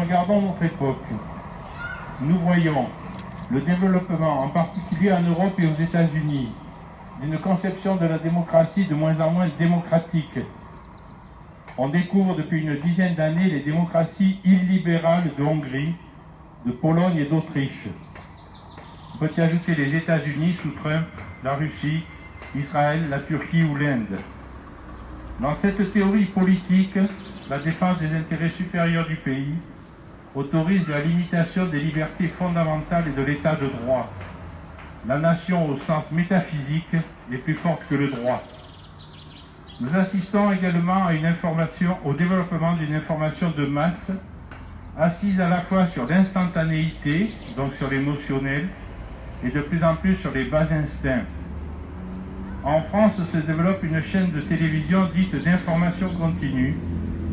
regardons notre époque, nous voyons le développement, en particulier en Europe et aux États-Unis, d'une conception de la démocratie de moins en moins démocratique. On découvre depuis une dizaine d'années les démocraties illibérales de Hongrie, de Pologne et d'Autriche. On peut y ajouter les États-Unis sous Trump, la Russie, Israël, la Turquie ou l'Inde. Dans cette théorie politique, la défense des intérêts supérieurs du pays autorise la limitation des libertés fondamentales et de l'état de droit. La nation, au sens métaphysique, est plus forte que le droit. Nous assistons également à au développement d'une information de masse, assise à la fois sur l'instantanéité, donc sur l'émotionnel, et de plus en plus sur les bas instincts. En France se développe une chaîne de télévision dite d'information continue,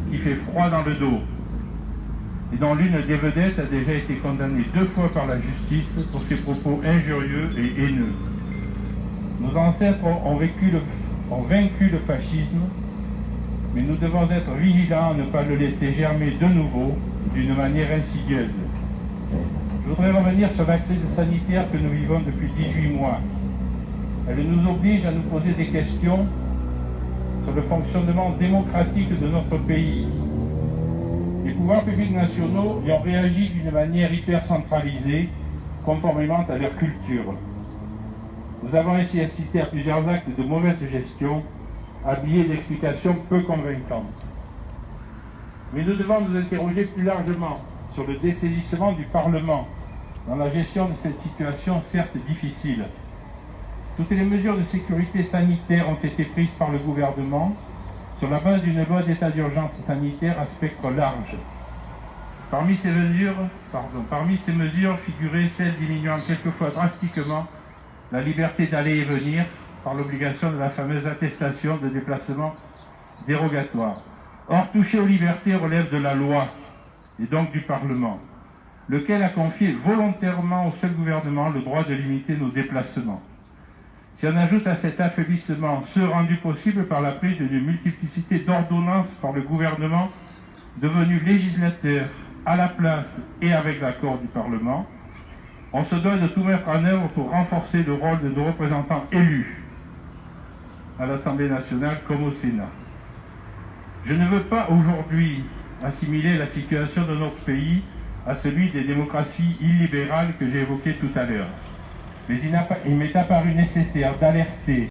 qui fait froid dans le dos, et dont l'une des vedettes a déjà été condamnée 2 fois par la justice pour ses propos injurieux et haineux. Nos ancêtres ont vaincu le fascisme, mais nous devons être vigilants à ne pas le laisser germer de nouveau d'une manière insidieuse. Je voudrais revenir sur la crise sanitaire que nous vivons depuis 18 mois. Elle nous oblige à nous poser des questions sur le fonctionnement démocratique de notre pays. Les pouvoirs publics nationaux y ont réagi d'une manière hyper centralisée, conformément à leur culture. Nous avons ainsi assisté à plusieurs actes de mauvaise gestion, habillés d'explications peu convaincantes. Mais nous devons nous interroger plus largement sur le dessaisissement du Parlement dans la gestion de cette situation certes difficile. Toutes les mesures de sécurité sanitaire ont été prises par le gouvernement sur la base d'une loi d'état d'urgence sanitaire à spectre large. Parmi ces mesures figuraient celles diminuant quelquefois drastiquement la liberté d'aller et venir par l'obligation de la fameuse attestation de déplacement dérogatoire. Or, toucher aux libertés relève de la loi et donc du Parlement, lequel a confié volontairement au seul gouvernement le droit de limiter nos déplacements. Si on ajoute à cet affaiblissement ceux rendus possibles par la prise d'une multiplicité d'ordonnances par le gouvernement devenu législateur à la place et avec l'accord du Parlement, on se doit de tout mettre en œuvre pour renforcer le rôle de nos représentants élus à l'Assemblée nationale comme au Sénat. Je ne veux pas aujourd'hui assimiler la situation de notre pays à celui des démocraties illibérales que j'ai évoquées tout à l'heure. Mais il m'est apparu nécessaire d'alerter